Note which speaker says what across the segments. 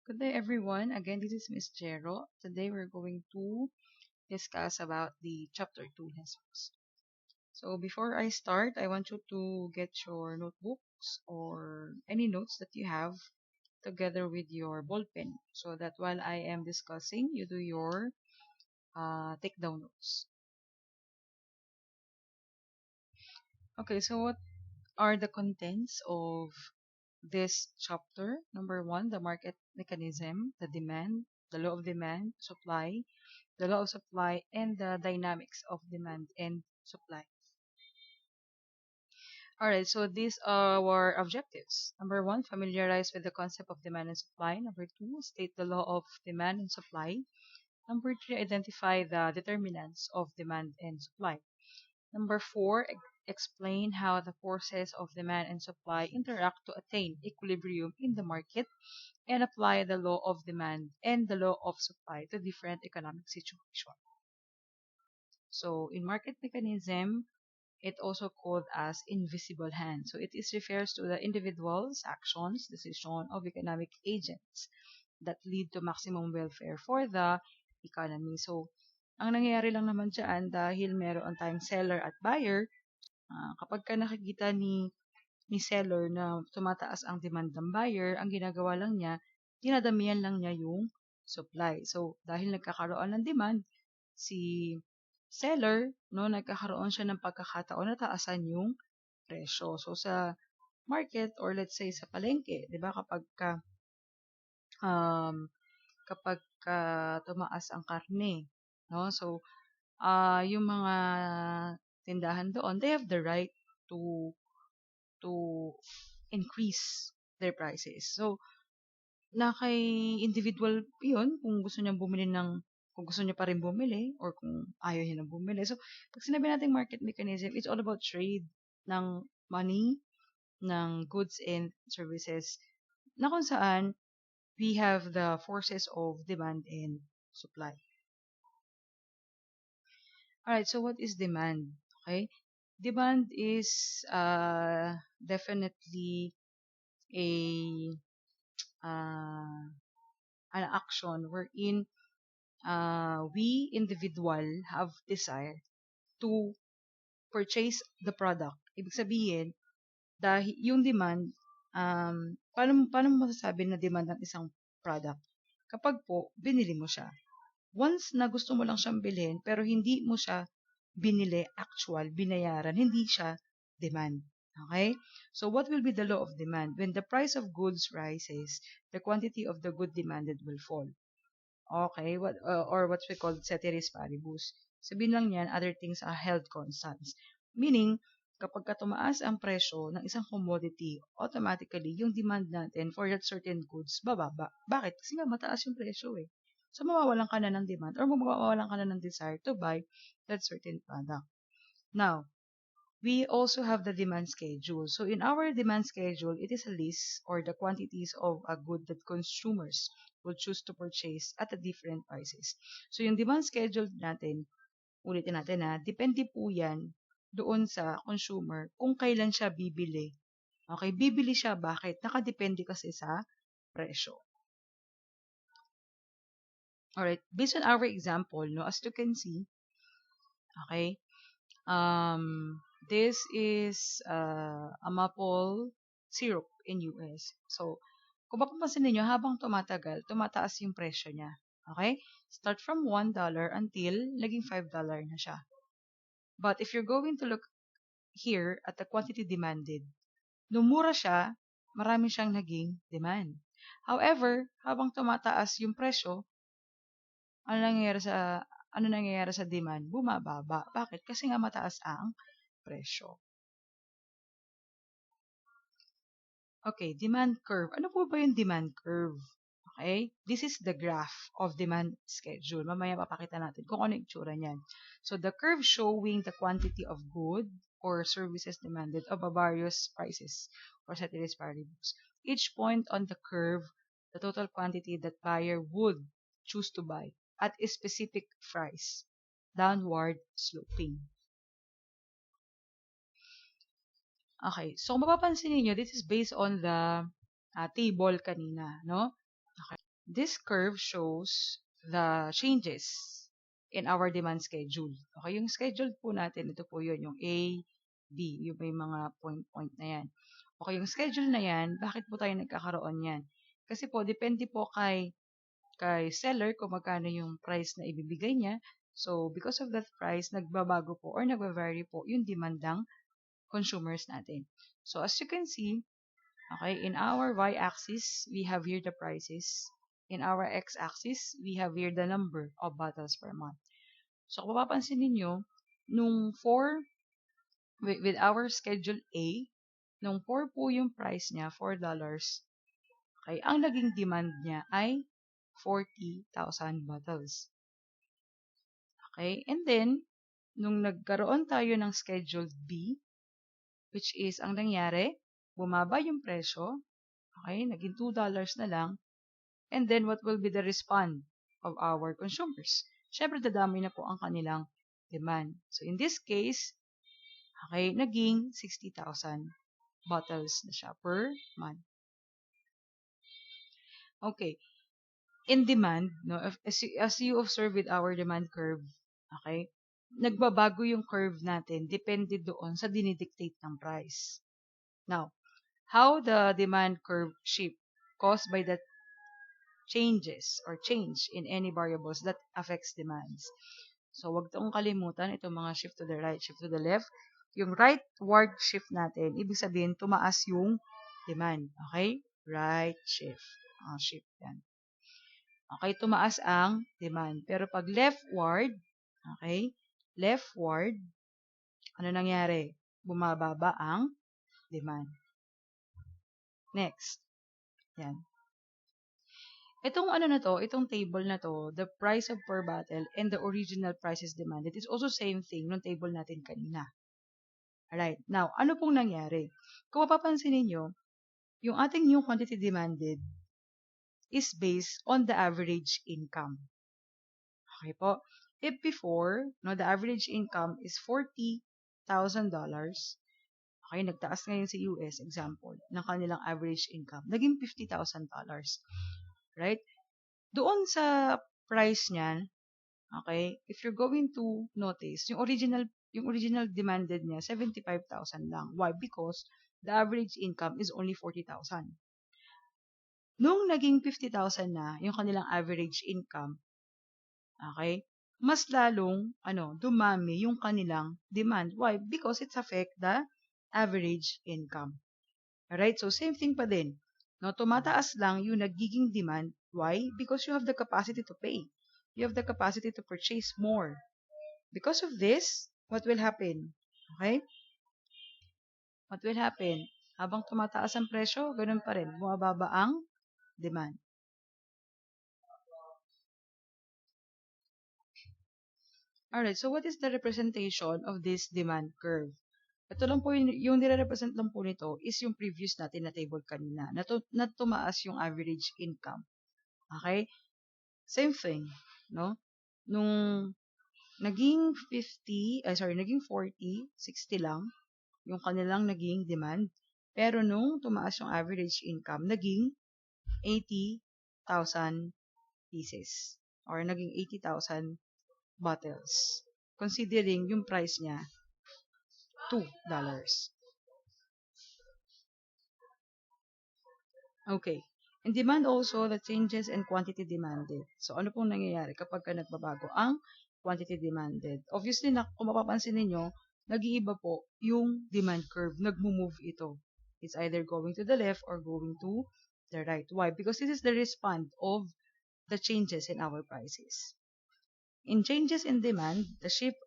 Speaker 1: Good day, everyone. Again, this is Miss Jero. Today, we're going to discuss about the chapter 2 lessons. So, before I start, I want you to get your notebooks or any notes that you have together with your ball pen so that while I am discussing, you do your take down notes. Okay, so what are the contents of this chapter? Number one, the market mechanism, the demand, the law of demand, supply, the law of supply, and the dynamics of demand and supply. All right, so these are our objectives. Number one, familiarize with the concept of demand and supply. Number two, state the law of demand and supply. Number three, identify the determinants of demand and supply. Number four, explain how the forces of demand and supply interact to attain equilibrium in the market and apply the law of demand and the law of supply to different economic situations. So, in market mechanism, it also called as invisible hand. So, it is refers to the individual's actions, decision of economic agents that lead to maximum welfare for the economy. So, ang nangyayari lang naman dyan dahil meron tayong seller at buyer, kapag ka nakikita ni seller na tumataas ang demand ng buyer, ang ginagawa lang niya, dinadamihan lang niya yung supply. So, dahil nagkakaroon ng demand, si seller, no, nagkakaroon siya ng pagkakataon na taasan yung presyo. So, sa market or let's say sa palengke, 'di ba, um kapag tumaas ang karne, no? So, yung mga tindahan doon, they have the right to to increase their prices. So, na kay individual 'yun kung gusto niyang bumili kung gusto niya pa rin bumili or kung ayaw niya ng bumili. So, pag sinabi nating market mechanism, it's all about trade ng money, ng goods and services na kung saan we have the forces of demand and supply. Alright, so what is demand? Okay? Demand is definitely a uh, an action wherein we individual have desire to purchase the product. Ibig sabihin, dahil yung demand, paano mo masasabi na demand ng isang product? Kapag po, binili mo siya. Once na gusto mo lang siyang bilhin, pero hindi mo siya binili, actual, binayaran, hindi siya demand. Okay? So, what will be the law of demand? When the price of goods rises, the quantity of the good demanded will fall. Okay? Or what we call ceteris paribus. Sabihin lang yan, other things are held constants. Meaning, kapag tumaas ang presyo ng isang commodity, automatically, yung demand natin for that certain goods, bababa. Bakit? Kasi nga, mataas yung presyo eh. So, mawawalan ka na ng demand or mawawalan ka na ng desire to buy that certain product. Now, we also have the demand schedule. So, in our demand schedule, it is a list or the quantities of a good that consumers will choose to purchase at a different prices. So, yung demand schedule natin, ulitin natin depende po yan doon sa consumer kung kailan siya bibili. Okay, bibili siya bakit? Nakadepende kasi sa presyo. Alright, based on our example, no, as you can see, okay, this is a maple syrup in US. So, kung mapapansin niyo habang tumatagal, tumataas yung presyo niya. Okay? Start from $1 until naging $5 na siya. But if you're going to look here at the quantity demanded, nung mura siya, marami siyang naging demand. However, habang tumataas yung presyo, ano nangyayari sa demand? Bumababa. Bakit? Kasi nga mataas ang presyo. Okay, demand curve. Ano po ba yung demand curve? Okay? This is the graph of demand schedule. Mamaya papakita natin kung ano yung itsura niyan. So, the curve showing the quantity of good or services demanded of a various prices or ceteris paribus. Each point on the curve, the total quantity that buyer would choose to buy at a specific price, downward sloping. Okay, so kung mapapansin niyo, this is based on the table kanina, no? Okay. This curve shows the changes in our demand schedule. Okay, yung schedule po natin, ito po yun, yung A, B, yung may mga point-point na yan. Okay, yung schedule na yan, bakit po tayo nagkakaroon yan? Kasi po, depende po kay seller kung magkano yung price na ibibigay niya. So, because of that price, nagbabago po or nagva-vary po yung demand ng consumers natin. So, as you can see, okay, in our y-axis, we have here the prices. In our x-axis, we have here the number of bottles per month. So, kung mapapansin ninyo, nung 4, with our schedule A, nung 4 po yung price niya, $4, okay, ang naging demand niya ay 40,000 bottles. Okay, and then, nung nagkaroon tayo ng schedule B, which is, ang nangyari, bumaba yung presyo, okay, naging $2 na lang, and then what will be the response of our consumers? Siyempre, dadami na po ang kanilang demand. So, in this case, okay, naging 60,000 bottles na siya per month. Okay, in demand, no, as you observe with our demand curve, okay, nagbabago yung curve natin depende doon sa dinidictate ng price. Now, how the demand curve shift caused by the changes or change in any variables that affects demands. So, wag tong kalimutan itong mga shift to the right, shift to the left. Yung rightward shift natin, ibig sabihin, tumaas yung demand. Okay? Right shift. Shift yan. Okay, tumaas ang demand. Pero pag leftward, okay, leftward, ano nangyari? Bumababa ang demand. Next. Yan. Itong ano na to, itong table na to, the price of per bottle and the original prices demanded, it's also same thing nung table natin kanina. Alright, now, ano pong nangyari? Kung mapapansin ninyo, yung ating new quantity demanded is based on the average income. Okay po? If before, no, the average income is $40,000, okay, nagtaas ngayon si US, example, ng kanilang average income, naging $50,000. Right? Doon sa price niyan, okay, if you're going to notice, yung original demanded niya, 75,000 lang. Why? Because the average income is only 40,000. Nung naging 50,000 na, yung kanilang average income, okay, mas lalong, dumami yung kanilang demand. Why? Because it's affect the average income. Alright? So, same thing pa din. No, tumataas lang yung nagiging demand. Why? Because you have the capacity to pay. You have the capacity to purchase more. Because of this, what will happen? Okay? What will happen? Habang tumataas ang presyo, ganun pa rin. Bumababa ang demand. Alright, so what is the representation of this demand curve? Ito lang po yung nire-represent lang po nito is yung previous natin na table kanina, na tumaas yung average income. Okay? Same thing, no? Nung naging 40, 60 lang yung kanilang naging demand. Pero nung tumaas yung average income, naging 80,000 pieces or naging 80,000 bottles. Considering yung price niya, $2. Okay. In demand also, the changes in quantity demanded. So, ano pong nangyayari kapag nagbabago ang quantity demanded? Obviously, kung mapapansin ninyo, nag-iiba po yung demand curve. Nagmo-move ito. It's either going to the left or going to the right. Why? Because this is the response of the changes in our prices. In changes in demand, the shape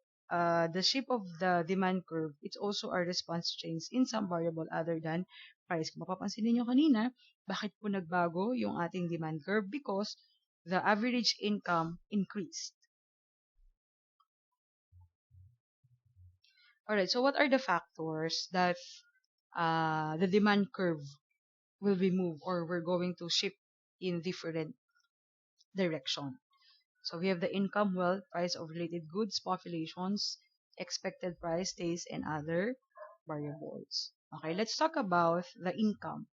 Speaker 1: of the demand curve, it's also a response change in some variable other than price. Kung mapapansin niyo kanina, bakit po nagbago yung ating demand curve? Because the average income increased. Alright, so what are the factors that the demand curve will be moved or we're going to shift in different direction? So we have the income, wealth, price of related goods, populations, expected price, taste, and other variables. Okay, let's talk about the income.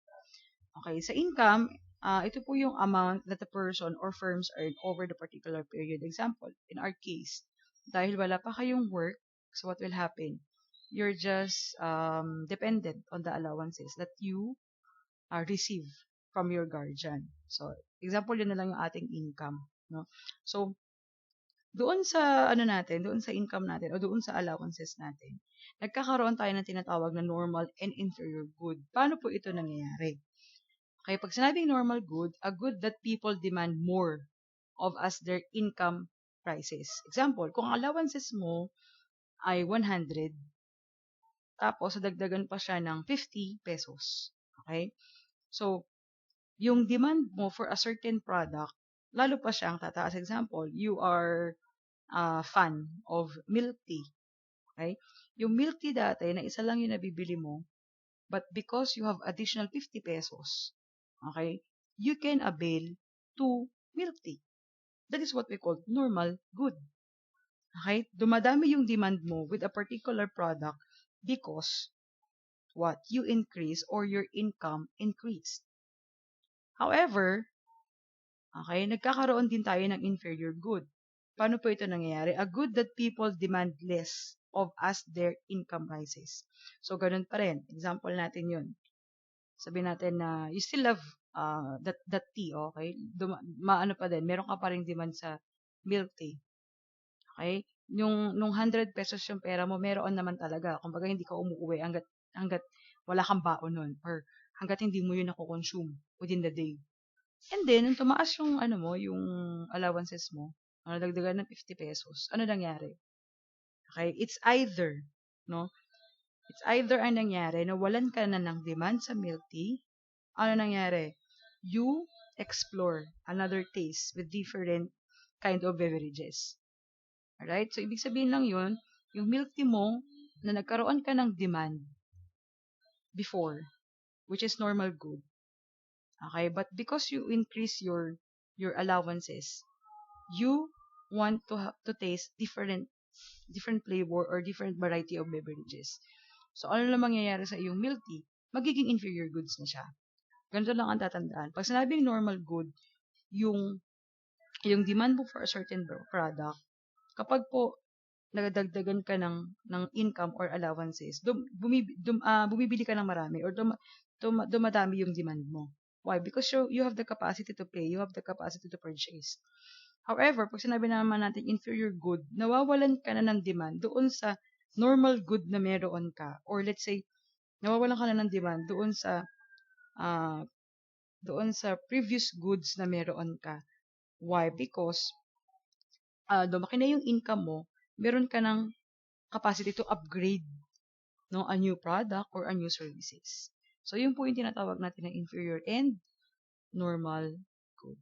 Speaker 1: Okay, sa income, ito po yung amount that the person or firms earn over the particular period. Example, in our case, dahil wala pa kayong work, so what will happen? You're just dependent on the allowances that you receive from your guardian. So, example, yun na lang yung ating income. No? So, doon sa ano natin, doon sa income natin o doon sa allowances natin, nagkakaroon tayo ng tinatawag na normal and inferior good. Paano po ito nangyayari? Okay, pag sinabing normal good, a good that people demand more of as their income rises. Example, kung ang allowances mo ay 100, tapos dagdagan pa siya ng 50 pesos. Okay? So, yung demand mo for a certain product, lalo pa siyang tataas. Example, you are a fan of milk tea. Okay? Yung milk tea dati, na isa lang yung nabibili mo, but because you have additional 50 pesos, okay, you can avail to milk tea. That is what we call normal good. Okay? Dumadami yung demand mo with a particular product because what? You increase or your income increased. However, okay, nagkakaroon din tayo ng inferior good. Paano po ito nangyayari? A good that people demand less of as their income rises. So, ganun pa rin. Example natin yun. Sabihin natin na you still love that tea, okay? Maano pa din, meron ka pa rin demand sa milk tea. Okay? Nung 100 pesos yung pera mo, meron naman talaga. Kumbaga, hindi ka umuwi hanggat wala kang baon nun or hanggat hindi mo yun nako-consume within the day. And then, nung tumaas yung ano mo, yung allowances mo, nagdagdagan ng 50 pesos, ano nangyari? Okay? It's either, no? It's either ang nangyari na walan ka na ng demand sa milk tea, ano nangyari? You explore another taste with different kind of beverages. Alright? So, ibig sabihin lang yun, yung milk tea mo, na nagkaroon ka ng demand before, which is normal good. Okay? But because you increase your allowances, you want to taste different flavor or different variety of beverages. So, ano lang mangyayari sa iyong milk tea? Magiging inferior goods na siya. Ganito lang ang tatandaan. Pag sinabing normal good, yung demand mo for a certain product, kapag po nagdagdagan ka ng income or allowances, bumibili ka ng marami or dumadami yung demand mo. Why? Because you have the capacity to pay, you have the capacity to purchase. However, pag sinabi naman natin inferior good, nawawalan ka na ng demand doon sa normal good na meron ka. Or let's say, nawawalan ka na ng demand uh, doon sa previous goods na meron ka. Why? Because lumaki na yung income mo, meron ka ng capacity to upgrade, no, a new product or a new services. So, yun po yung tinatawag natin na inferior and normal good.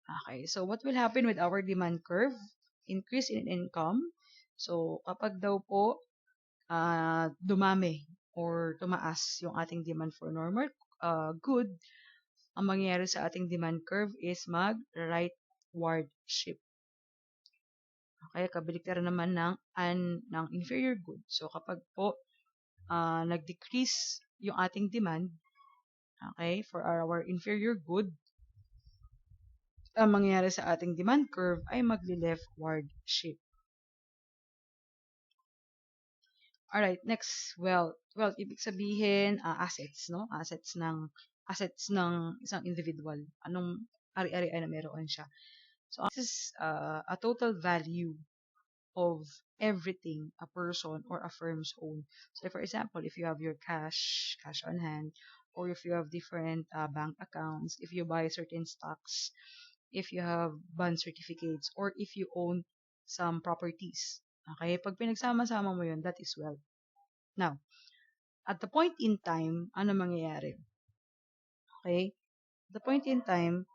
Speaker 1: Okay, so what will happen with our demand curve? Increase in income. So, kapag daw po dumami or tumaas yung ating demand for normal good, ang mangyayari sa ating demand curve is mag-rightward shift. Okay, kabaliktaran naman ng inferior good. So, kapag po nag-decrease yung ating demand, okay, for our inferior good, ang mangyayari sa ating demand curve ay magli-leftward shift. Alright, next, wealth. Wealth, ibig sabihin, assets, no? Assets ng isang individual. Anong ari-arian na meron siya. So, this is a total value of everything a person or a firm's own. So, for example, if you have your cash on hand, or if you have different bank accounts, if you buy certain stocks, if you have bond certificates, or if you own some properties. Okay? Pag pinagsama-sama mo yun, that is wealth. Now, at the point in time, ano mangyayari? Okay? At the point in time,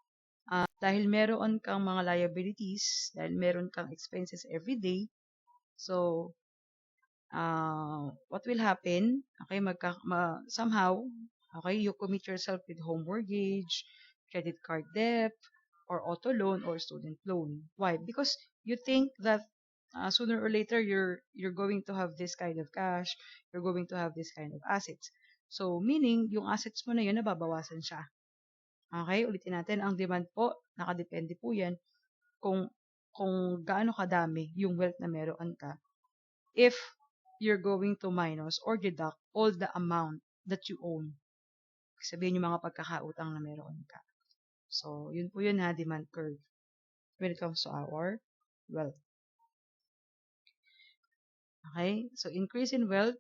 Speaker 1: dahil meron kang mga liabilities, dahil meron kang expenses every day, so, what will happen? Okay, somehow, okay, you commit yourself with home mortgage, credit card debt, or auto loan or student loan. Why? Because you think that sooner or later you're going to have this kind of cash, you're going to have this kind of assets. So, meaning, yung assets mo na yun, nababawasan siya. Okay, ulitin natin, ang demand po, nakadepende po yan kung, kung gaano kadami yung wealth na meron ka. If you're going to minus or deduct all the amount that you own. Sabihin yung mga pagkakautang na meron ka. So, yun po yun ha, demand curve. When it comes to our wealth. Okay? So, increase in wealth.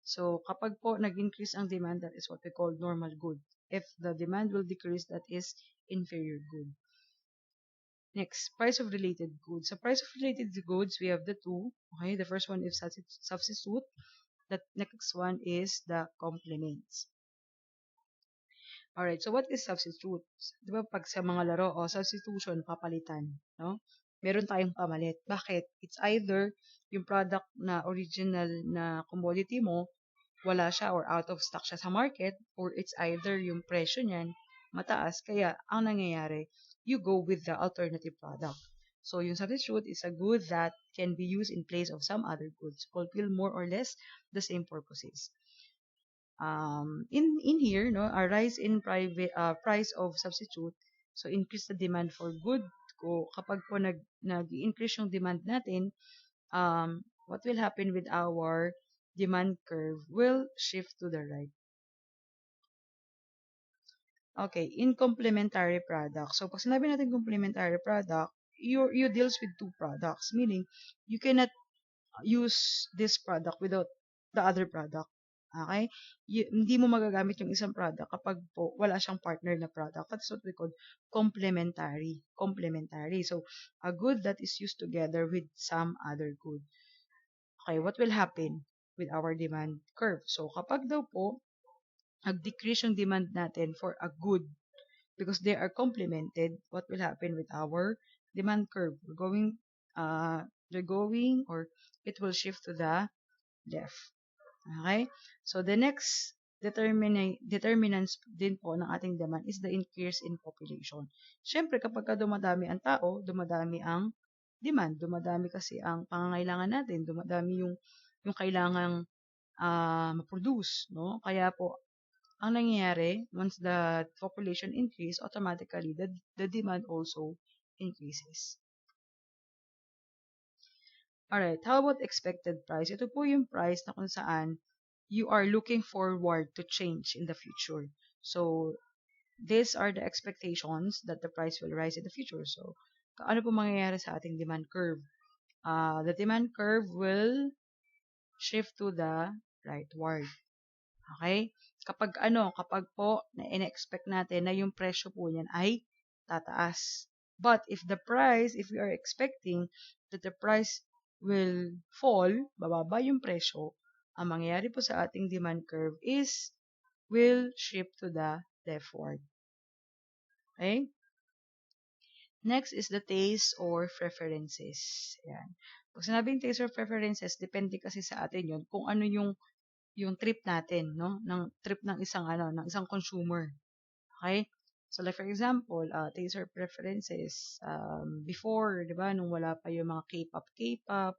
Speaker 1: So, kapag po nag-increase ang demand, that is what we call normal good. If the demand will decrease, that is inferior good. Next, price of related goods. So, price of related goods, we have the two. Okay? The first one is substitute. The next one is the complements. Alright, so what is substitute? Di ba pag sa mga laro, substitution, papalitan, no? Meron tayong pamalit. Bakit? It's either yung product na original na commodity mo, wala siya or out of stock siya sa market, or it's either yung presyo niyan, mataas. Kaya, ang nangyayari, you go with the alternative product. So, yung substitute is a good that can be used in place of some other goods, fulfill more or less the same purposes. In here, no, a rise in price of substitute, so increase the demand for good. Kapag po nag-increase yung demand natin, what will happen with our demand curve will shift to the right. Okay, in complementary products. So, pag sinabi natin complementary product, you deals with two products, meaning you cannot use this product without the other product. Okay? Hindi mo magagamit yung isang product kapag po wala siyang partner na product. That's what we call complementary. Complementary. So, a good that is used together with some other good. Okay, what will happen with our demand curve? So, kapag daw po, nag-decrease yung demand natin for a good because they are complemented, what will happen with our demand curve? They're going or it will shift to the left. Okay? So, the next determinants din po ng ating demand is the increase in population. Siyempre, kapag ka dumadami ang tao, dumadami ang demand. Dumadami kasi ang pangangailangan natin. Dumadami yung kailangang ma-produce. No? Kaya po, ang nangyayari, once the population increase, automatically, the demand also increases. Alright, how about expected price? Ito po yung price na kung saan you are looking forward to change in the future. So, these are the expectations that the price will rise in the future. So, ano po mangyayari sa ating demand curve? The demand curve will shift to the rightward. Okay? Kapag po na in-expect natin na yung presyo po niyan ay tataas. But if we are expecting that the price will fall, bababa yung presyo, ang mangyayari po sa ating demand curve is will shift to the leftward. Okay? Next is the taste or preferences. Yan. Pag sinabing taste or preferences, depende kasi sa atin yun kung ano yung trip natin, no? Ng trip ng isang consumer. Okay? So like for example, taste or preferences before, 'di ba, nung wala pa yung mga K-pop,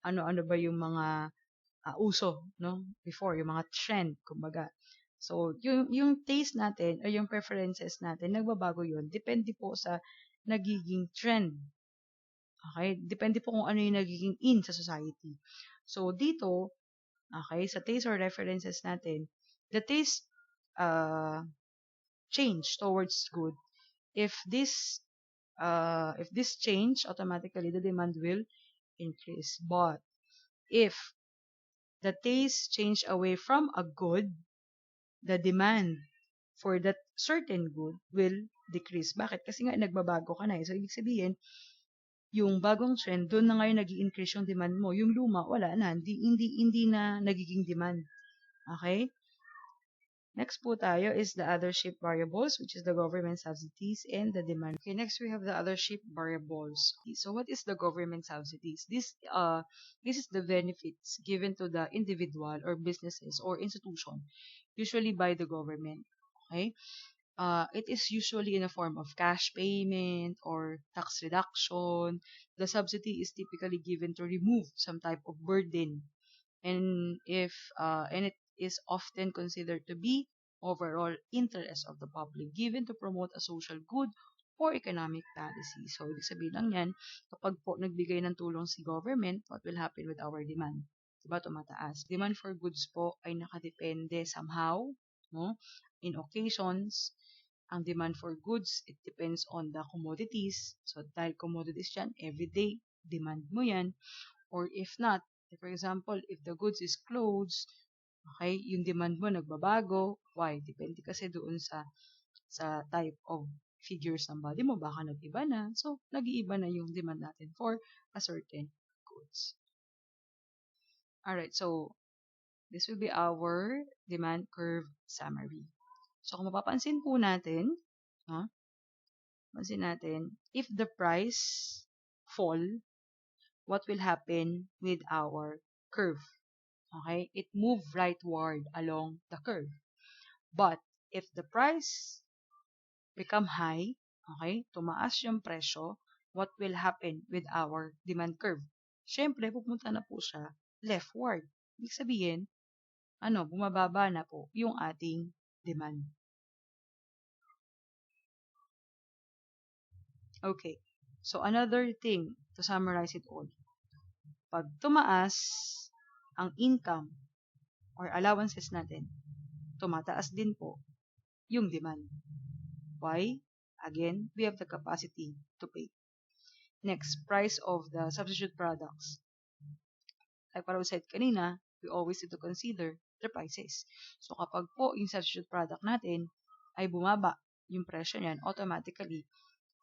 Speaker 1: ano-ano ba yung mga uso, no? Before yung mga trend, kumbaga. So, yung taste natin o yung preferences natin, nagbabago yun. Depende po sa nagiging trend. Okay? Depende po kung ano yung nagiging in sa society. So, dito, okay, sa taste or references natin, the taste change towards good. If this change, automatically the demand will increase. But if the taste change away from a good, the demand for that certain good will decrease. Bakit? Kasi nga nagbabago ka na. So, ibig sabihin, yung bagong trend, doon na ngayon nag-i-increase yung demand mo. Yung luma, wala na. Hindi na nagiging demand. Okay? Next po tayo is the other shape variables, which is the government subsidies and the demand. Okay, next we have the other shape variables. So what is the government subsidies? This is the benefits given to the individual or businesses or institution, usually by the government. Okay? It is usually in a form of cash payment or tax reduction. The subsidy is typically given to remove some type of burden, and it is often considered to be overall interest of the public given to promote a social good or economic policy. So, ibig sabihin lang yan, kapag po nagbigay ng tulong si government, what will happen with our demand? Diba, tumataas. Demand for goods po ay nakadepende somehow, no? In occasions, ang demand for goods, it depends on the commodities. So, dahil commodities yan, everyday, demand mo yan. Or if not, for example, if the goods is clothes, okay, yung demand mo nagbabago. Why? Depende kasi doon sa type of figures ng body mo. Baka nag-iba na. So, nag-iiba na yung demand natin for a certain goods. Alright, so, this will be our demand curve summary. So, kung mapapansin po natin, pansin natin, if the price fall, what will happen with our curve? Okay? It move rightward along the curve. But, if the price become high, okay, tumaas yung presyo, what will happen with our demand curve? Siyempre, pupunta na po siya leftward. Ibig sabihin, bumababa na po yung ating demand. Okay. So, another thing to summarize it all. Pag tumaas ang income or allowances natin, tumataas din po yung demand. Why? Again, we have the capacity to pay. Next, price of the substitute products. Like what I said kanina, we always need to consider the prices. So, kapag po yung substitute product natin ay bumaba yung presyo niyan, automatically,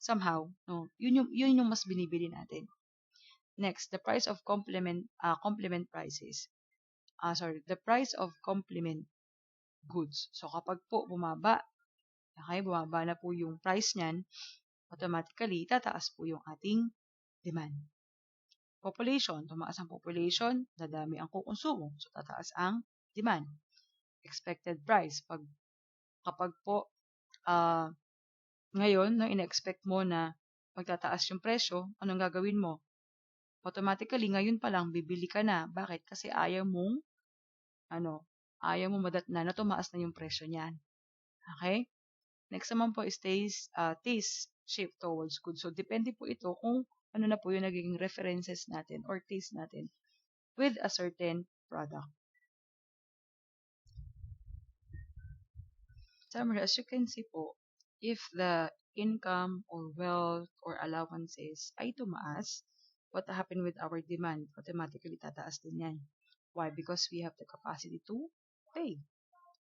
Speaker 1: somehow, yun yung mas binibili natin. Next, the price of complement prices. The price of complement goods. So, kapag po bumaba na po yung price niyan, automatically, tataas po yung ating demand. Population, tumaas ang population, dadami ang kukonsumo. So, tataas ang demand. Expected price, kapag po, ngayon, ina-expect mo na magtataas yung presyo, anong gagawin mo? Automatically, ngayon pa lang, bibili ka na. Bakit? Kasi ayaw mong madatna na tumaas na yung presyo niyan. Okay? Next naman po is taste shift towards good. So, depende po ito kung ano na po yung naging references natin or taste natin with a certain product. Summary, as you can see po, if the income or wealth or allowances ay tumaas, what happened with our demand? Automatically, tataas din yan. Why? Because we have the capacity to pay.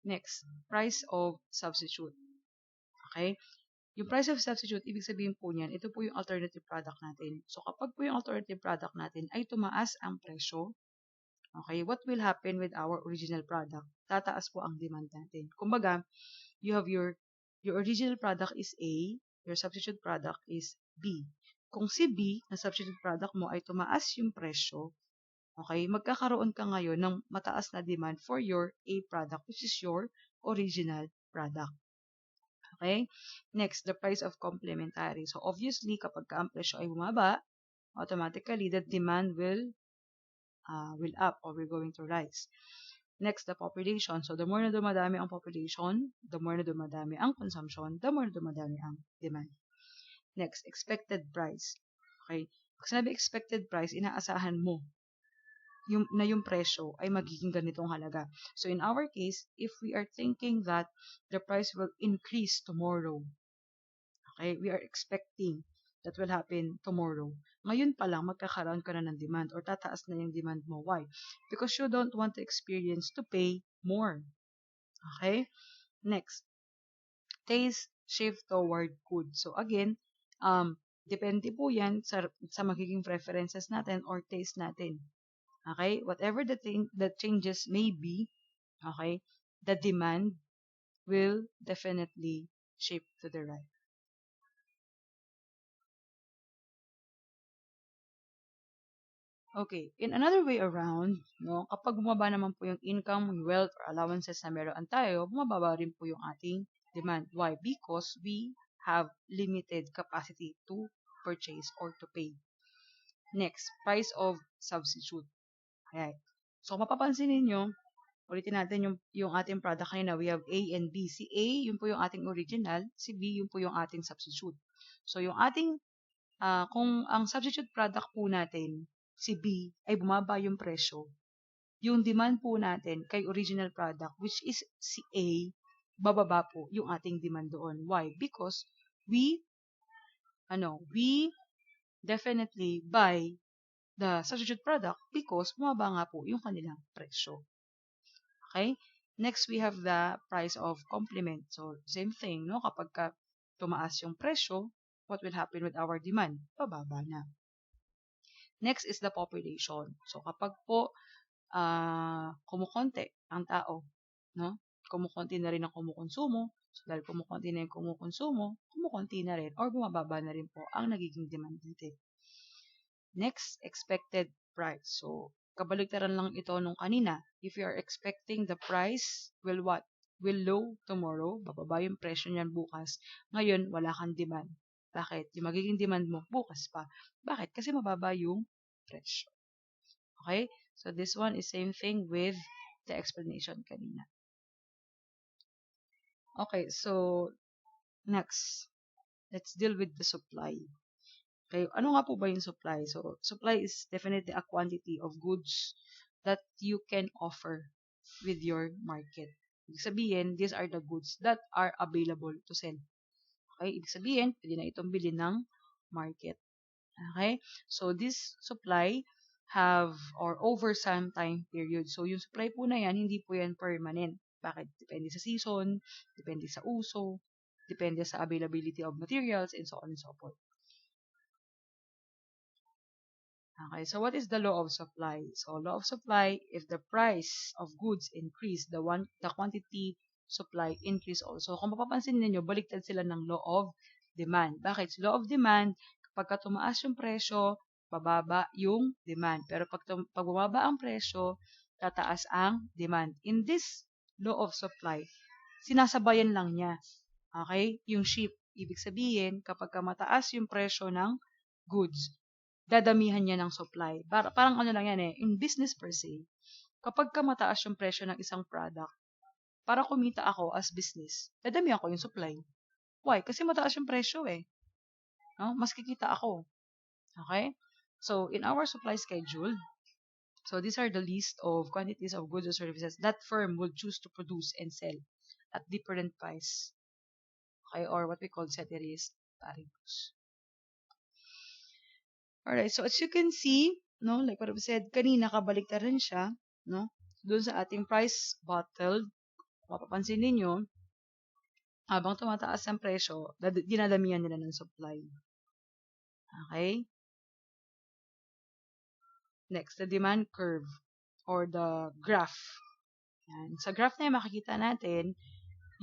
Speaker 1: Next, price of substitute. Okay? Yung price of substitute, ibig sabihin po niyan, ito po yung alternative product natin. So, kapag po yung alternative product natin ay tumaas ang presyo, okay, what will happen with our original product? Tataas po ang demand natin. Kumbaga, you have your original product is A, your substitute product is B. Kung si B, na substitute product mo ay tumaas yung presyo, okay, magkakaroon ka ngayon ng mataas na demand for your A product, which is your original product. Okay? Next, the price of complementary. So, obviously, kapag ang presyo ay bumaba, automatically, the demand will up or we're going to rise. Next, the population. So, the more na dumadami ang population, the more na dumadami ang consumption, the more na dumadami ang demand. Next, expected price. Okay? Pag sinabi expected price, inaasahan mo yung presyo ay magiging ganitong halaga. So, in our case, if we are thinking that the price will increase tomorrow, okay, we are expecting that will happen tomorrow. Ngayon pa lang, magkakaroon ka na ng demand or tataas na yung demand mo. Why? Because you don't want to experience to pay more. Okay? Next, taste shift toward good. So again, depende po yan sa magiging preferences natin or taste natin. Okay? Whatever the changes may be, okay, the demand will definitely shift to the right. Okay, in another way around, kapag bumaba naman po yung income, yung wealth, or allowances na meron tayo, bumababa rin po yung ating demand. Why? Because we have limited capacity to purchase or to pay. Next, price of substitute. Okay. So, mapapansin ninyo, Ulitin natin yung ating product kanina. We have A and B. Si A, yun po yung ating original. Si B, yun po yung ating substitute. So, yung ating, kung ang substitute product po natin, si B, ay bumaba yung presyo, yung demand po natin kay original product, which is si A, bababa po yung ating demand doon. Why? Because we definitely buy the substitute product because bumaba nga po yung kanilang presyo. Okay? Next, we have the price of complement. So, same thing, no? Kapag tumaas yung presyo, what will happen with our demand? Bababa na. Next is the population. So, kapag po kumukonti ang tao, no? Kumukonti na rin ang kumukonsumo. So, dahil kumukonti na yung kumukonsumo, kumukonti na rin or bumababa na rin po ang nagiging demand natin. Next, expected price. So, kabaligtaran lang ito nung kanina. If you are expecting the price will what? Will low tomorrow, bababa yung presyo niyan bukas. Ngayon, wala kang demand. Bakit? Yung magiging demand mo bukas pa. Bakit? Kasi mababa yung presyo. Okay? So, this one is same thing with the explanation kanina. Okay, so, next, let's deal with the supply. Okay, ano nga po ba yung supply? So, supply is definitely a quantity of goods that you can offer with your market. Ibig sabihin, these are the goods that are available to sell. Okay, ibig sabihin, pwede na itong bilhin ng market. Okay, so this supply have or over some time period. So, yung supply po na yan, hindi po yan permanent. Bakit? Depende sa season, depende sa uso, depende sa availability of materials, and so on and so forth. Okay, so what is the law of supply? So, law of supply, if the price of goods increase, the quantity supply increase also. Kung mapapansin niyo, baliktad sila ng law of demand. Bakit? So, law of demand, kapag tumaas yung presyo, bababa yung demand. Pero pag bumaba ang presyo, tataas ang demand. In this law of supply, sinasabayan lang niya. Okay? Yung ship. Ibig sabihin, kapag mataas yung presyo ng goods, dadamihan niya ng supply. Parang ano lang yan in business per se, kapag mataas yung presyo ng isang product, para kumita ako as business, dadamihan ko yung supply. Why? Kasi mataas yung presyo No? Mas kikita ako. Okay? So, in our supply schedule, so these are the list of quantities of goods or services that firm will choose to produce and sell at different price. Okay? Or what we call ceteris paribus. Alright, so as you can see, no, like what I said, kanina kabaliktaran siya, no? Doon sa ating price bottle, mapapansin ninyo, habang tumataas ang presyo, dinadamihan nila ng supply. Okay? Next, the demand curve or the graph. Yan. Sa graph na yan, makikita natin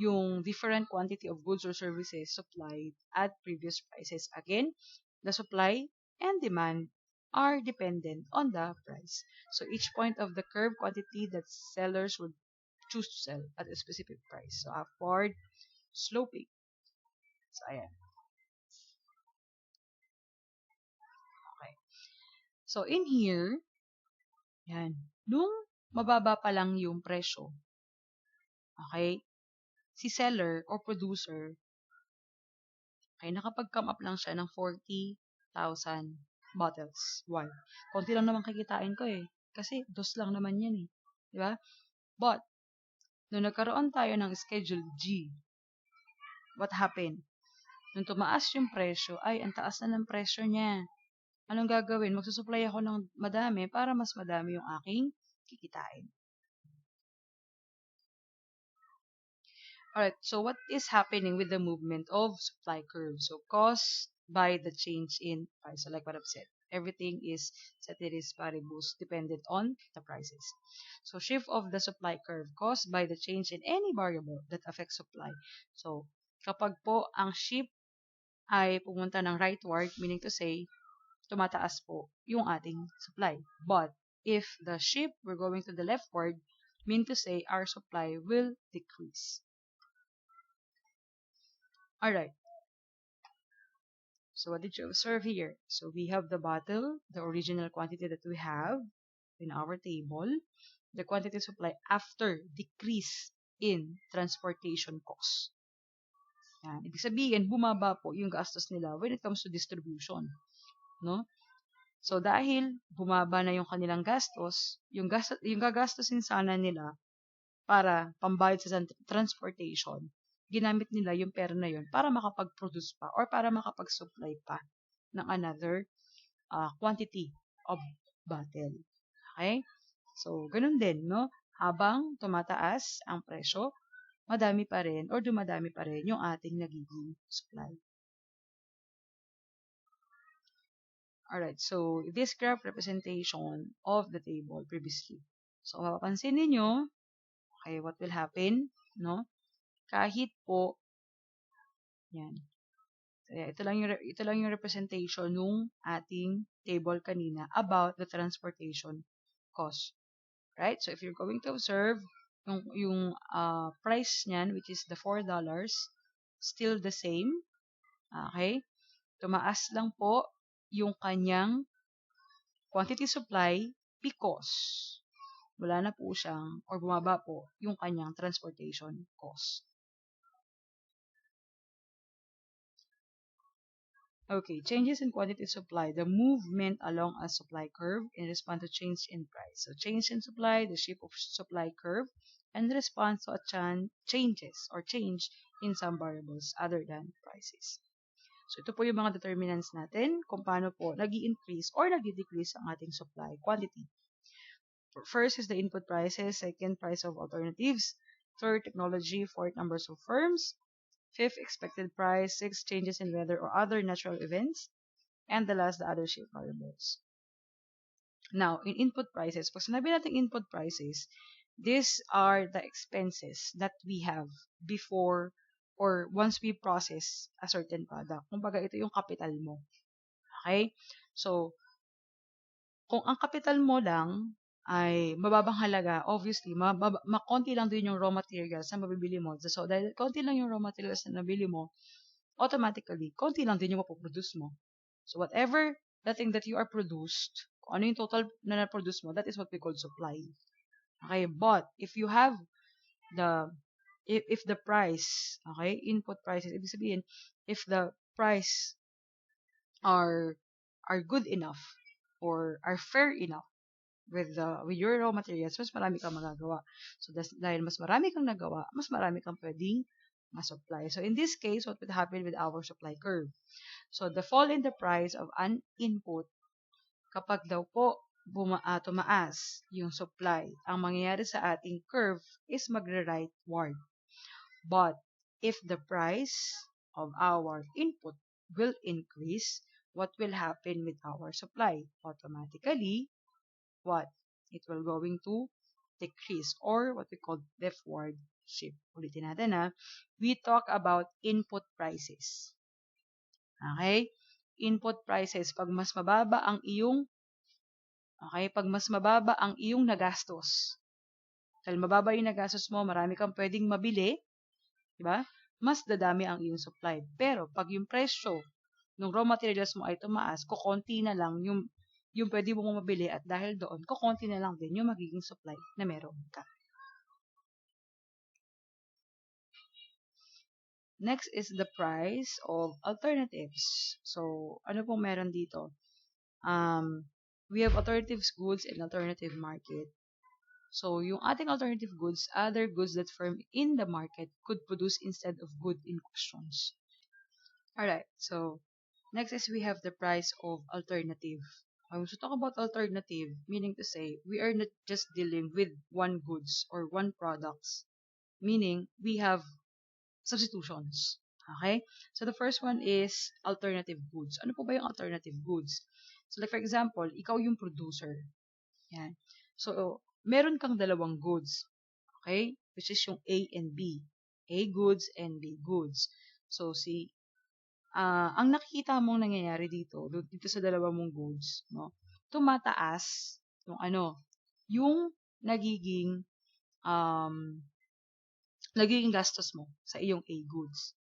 Speaker 1: yung different quantity of goods or services supplied at previous prices. Again, the supply and demand are dependent on the price. So each point of the curve quantity that sellers would choose to sell at a specific price. So upward sloping. So ayan. Okay. So in here, yan, nung mababa pa lang yung presyo, okay, si seller or producer, okay, nakapag-come up lang siya ng 40,000 bottles. Why? Konti lang naman kikitain ko Kasi dos lang naman yan Di ba? But, nung nagkaroon tayo ng Schedule G, what happened? Nung tumaas yung presyo, ay, ang taas na ng presyo niya. Anong gagawin? Magsusupply ako ng madami para mas madami yung aking kikitain. Alright, so what is happening with the movement of supply curve? So, caused by the change in price. So, like what I've said, everything is ceteris paribus, dependent on the prices. So, shift of the supply curve caused by the change in any variable that affects supply. So, kapag po ang shift ay pumunta ng rightward, meaning to say, tumataas po yung ating supply. But, if the shift we're going to the leftward, mean to say, our supply will decrease. Alright. So what did you observe here? So we have the bottle, the original quantity that we have in our table. the quantity supply after decrease in transportation costs. Yan. Ibig sabihin, bumaba po yung gastos nila when it comes to distribution. No? So, dahil bumaba na yung kanilang gastos, yung gagastusin sana nila para pambayad sa transportation, ginamit nila yung pera na yun para makapag-produce pa or para makapag-supply pa ng another quantity of bottle. Okay? So, ganun din, no? Habang tumataas ang presyo, madami pa rin or dumadami pa rin yung ating nagiging supply. Alright, so this graph representation of the table previously. So, mapapansin ninyo, okay, what will happen, no? Kahit po, yan. So, yeah, ito lang yung representation nung ating table kanina about the transportation cost. Right? So, if you're going to observe, yung price niyan, which is the $4, still the same. Okay? Tumaas lang po yung kanyang quantity supply because wala na po siyang, or bumaba po yung kanyang transportation cost. Okay, changes in quantity supply, the movement along a supply curve in response to change in price. So, change in supply, the shape of supply curve, and response to a changes or change in some variables other than prices. So, ito po yung mga determinants natin kung paano po nag-i-increase or nag-i-decrease ang ating supply quantity. First is the input prices, second, price of alternatives, third, technology, fourth, numbers of firms, fifth, expected price, sixth, changes in weather or other natural events, and the last, the other shape variables. Now, in input prices, pag sinabi natin input prices, these are the expenses that we have before or once we process a certain product. Kumbaga, ito yung capital mo. Okay? So, kung ang capital mo lang ay mababang halaga, obviously, makonti lang din yung raw materials na mabibili mo. So, dahil konti lang yung raw materials na nabili mo, automatically, konti lang din yung mapoproduce mo. So, whatever the thing that you are produced, kung ano yung total na na-produce mo, that is what we call supply. Okay? But, if you have if the price, okay, input prices, ibig sabihin, if the price are good enough or are fair enough with your raw materials, mas marami kang magagawa. So, dahil mas marami kang nagawa, mas marami kang pwedeng ma-supply. So, in this case, what would happen with our supply curve? So, the fall in the price of an input, kapag daw po tumaas yung supply, ang mangyayari sa ating curve is magre-rightward. But, if the price of our input will increase, what will happen with our supply? Automatically, what? It will going to decrease or what we call leftward shift. Ulitin natin we talk about input prices. Okay? Input prices, pag mas mababa ang iyong nagastos. Dahil mababa yung nagastos mo, marami kang pwedeng mabili, di ba? Mas dadami ang iyong supply. Pero pag yung presyo ng raw materials mo ay tumaas, kukonti na lang yung pwede mong mabili at dahil doon, kukonti na lang din yung magiging supply na meron ka. Next is the price of alternatives. So, ano pong meron dito? We have alternatives goods and alternative market. So, yung ating alternative goods, other goods that firm in the market could produce instead of good in questions. Alright, so, next is we have the price of alternative. When we talk about alternative, meaning to say, we are not just dealing with one goods or one products. Meaning, we have substitutions. Okay? So, the first one is alternative goods. Ano po ba yung alternative goods? So, like for example, ikaw yung producer. Yan. So, meron kang dalawang goods. Okay? Which is yung A and B. A goods and B goods. So, ang nakikita mong nangyayari dito sa dalawa mong goods, no? Tumataas yung nagiging gastos mo sa iyong A goods.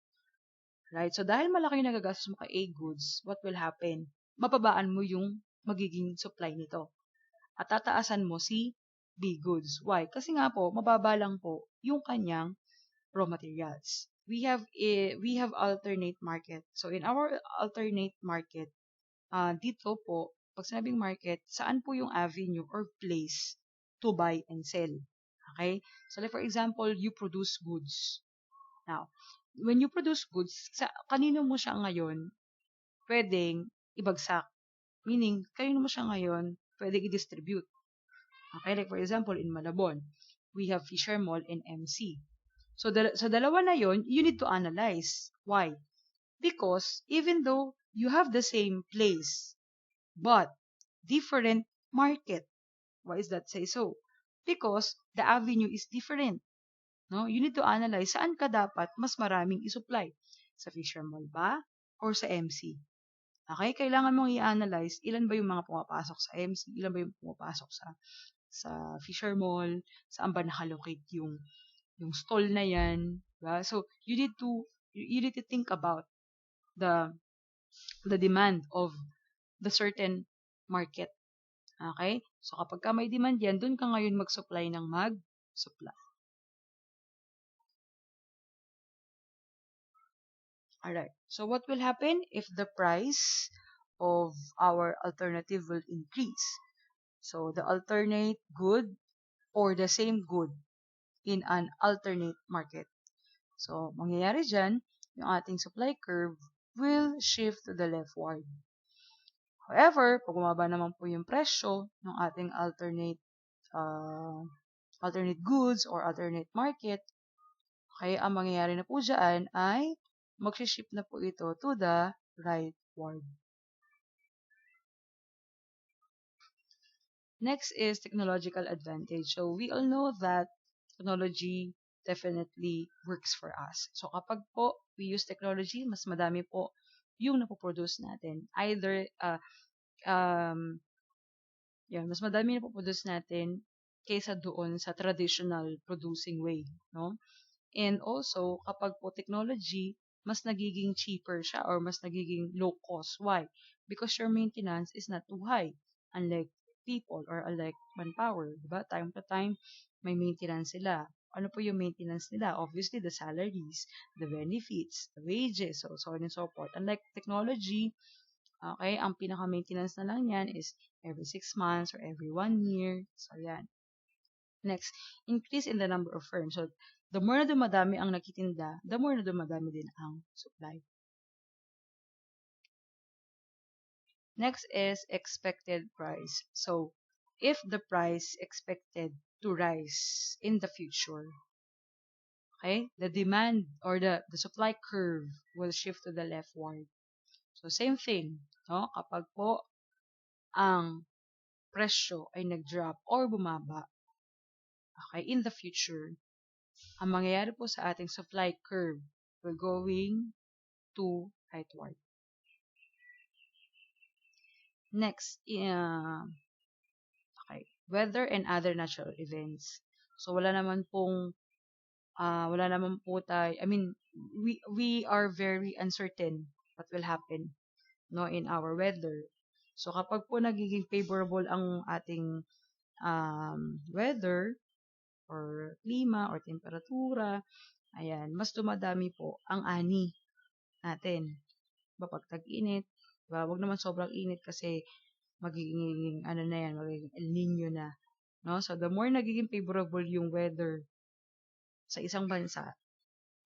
Speaker 1: Right? So, dahil malaki yung nagagastos mo kay A goods, what will happen? Mapabaan mo yung magiging supply nito. At tataasan mo si be goods. Why? Kasi nga po, mababa lang po yung kanyang raw materials. We have alternate market. So in our alternate market, dito po, pag sinabing market, saan po yung avenue or place to buy and sell? Okay? So like for example, you produce goods. Now, when you produce goods, kanino mo siya ngayon pwedeng ibagsak? Meaning, kanino mo siya ngayon pwedeng i-distribute? Okay? Like for example, in Malabon, we have Fisher Mall and MC. So, sa dalawa na yon, you need to analyze. Why? Because even though you have the same place, but different market. Why is that say so? Because the avenue is different. No? You need to analyze saan ka dapat mas maraming isupply. Sa Fisher Mall ba? Or sa MC? Okay? Kailangan mong i-analyze ilan ba yung mga pumapasok sa MC, ilan ba yung pumapasok sa Fisher Mall, saan ba nakalocate yung stall na yan, diba? So you need to think about the the demand of the certain market. Okay? So kapag ka may demand yan, doon ka ngayon mag-supply ng mag-supply. Alright. So what will happen if the price of our alternative will increase? So the alternate good or the same good in an alternate market. So mangyayari dyan, yung ating supply curve will shift to the leftward. However, pag bumaba naman po yung presyo ng ating alternate goods or alternate market, okay, ang mangyayari na po dyan ay mag-shift na po ito to the rightward. Next is technological advantage. So we all know that technology definitely works for us. So kapag po we use technology, mas madami po yung napoproduce natin. Either, mas madami napoproduce natin kaysa doon sa traditional producing way, no? And also, kapag po technology, mas nagiging cheaper siya or mas nagiging low cost. Why? Because your maintenance is not too high. Unlike people or unlike manpower. Diba? Time to time, may maintenance sila. Ano po yung maintenance nila? Obviously, the salaries, the benefits, the wages, so on and so forth. Unlike technology, okay, ang pinaka-maintenance na lang yan is every 6 months or every 1 year. So, yan. Next, increase in the number of firms. So, the more na dumadami ang nakitinda, the more na dumadami din ang supply. Next is expected price. So, if the price expected to rise in the future, okay, the demand or the supply curve will shift to the leftward. So, same thing, no? Kapag po ang presyo ay nag-drop or bumaba, okay, in the future, ang mangyayari po sa ating supply curve will going to rightward. Next, okay, weather and other natural events. So wala naman po tayo, we are very uncertain what will happen, no, in our weather. So kapag po nagiging favorable ang ating weather or klima or temperatura, ayan, mas dumadami po ang ani natin. Pag tag-init, diba? Wag naman sobrang init kasi magiging magiging El Nino na, no? So the more nagiging favorable yung weather sa isang bansa,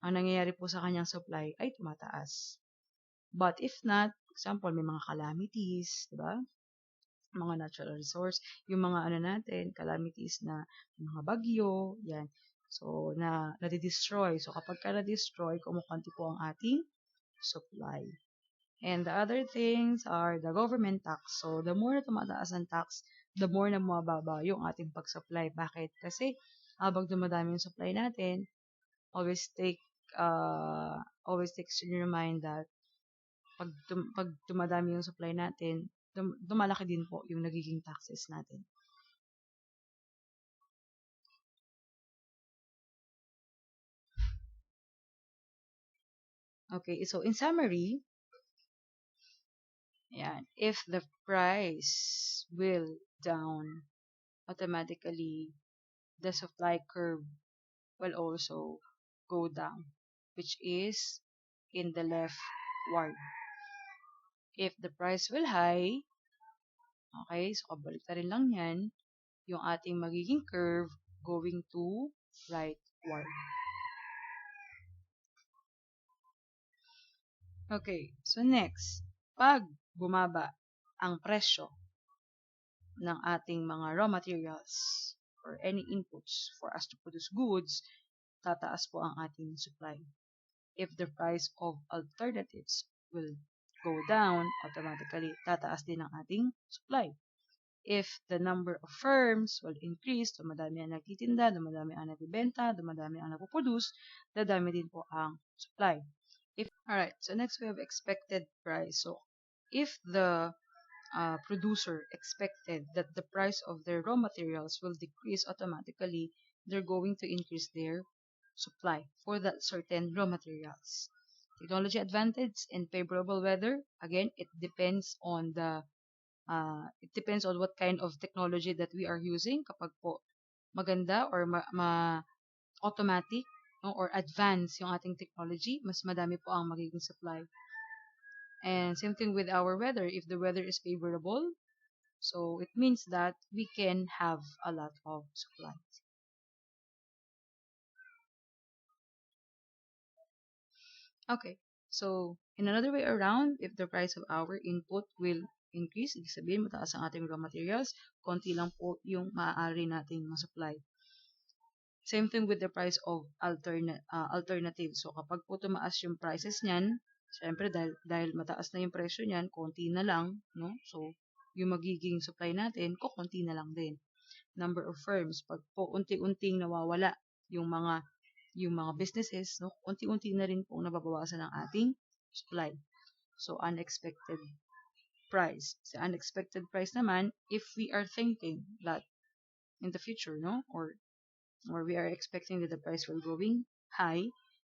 Speaker 1: ang nangyayari po sa kanyang supply ay tumataas. But if not, example, may mga calamities, diba? Mga natural resource, yung mga calamities na mga bagyo, yan. So, na-destroy. So, kapag ka na-destroy, kumukunti po ang ating supply. And the other things are the government tax. So, the more na tumataas ang tax, the more na mababa yung ating pag-supply. Bakit? Kasi, habang dumadami yung supply natin, always take in your mind that pag dumadami yung supply natin, dumalaki din po yung nagiging taxes natin. Okay, so in summary, if the price will down automatically the supply curve will also go down, which is in the leftward. If the price will high, okay, so kabaliktarin lang yan, yung ating magiging curve going to rightward. Okay, so next, pag bumaba ang presyo ng ating mga raw materials or any inputs for us to produce goods, tataas po ang ating supply. If the price of alternatives will go down, automatically tataas din ang ating supply. If the number of firms will increase, dumadami ang nagtitinda, dumadami ang nagbibenta, dumadami ang nagpo-produce, dadami din po ang supply. Alright, so next we have expected price. So if the producer expected that the price of their raw materials will decrease automatically, they're going to increase their supply for that certain raw materials. Technology advantage and favorable weather, again, it depends on what kind of technology that we are using. Kapag po maganda or automatic, no, or advanced yung ating technology, mas madami po ang magiging supply. And same thing with our weather. If the weather is favorable, so it means that we can have a lot of supply. Okay, so in another way around, if the price of our input will increase, ibig sabihin mataas ang ating raw materials, konti lang po yung maaari nating ma-supply. Same thing with the price of alternatives. So kapag po tumaas yung prices niyan, syempre dahil mataas na yung presyo niyan, konti na lang, no? So yung magiging supply natin, konti na lang din. Number of firms, pag po unti-unting nawawala yung mga businesses, no? Unti-unti na rin pong nababawasan ang ating supply. So unexpected price. Sa unexpected price naman, if we are thinking that in the future, no, or we are expecting that the price will going high,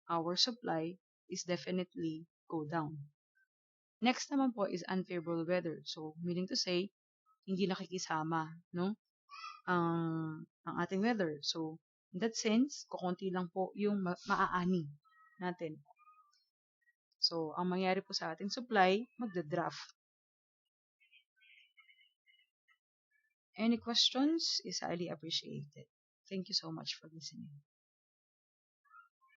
Speaker 1: our supply is definitely go down. Next naman po is unfavorable weather. So meaning to say, hindi nakikisama, no, ang ating weather. So in that sense, kukunti lang po yung maaani natin. So ang mangyari po sa ating supply, magda-draft. Any questions is highly appreciated. Thank you so much for listening.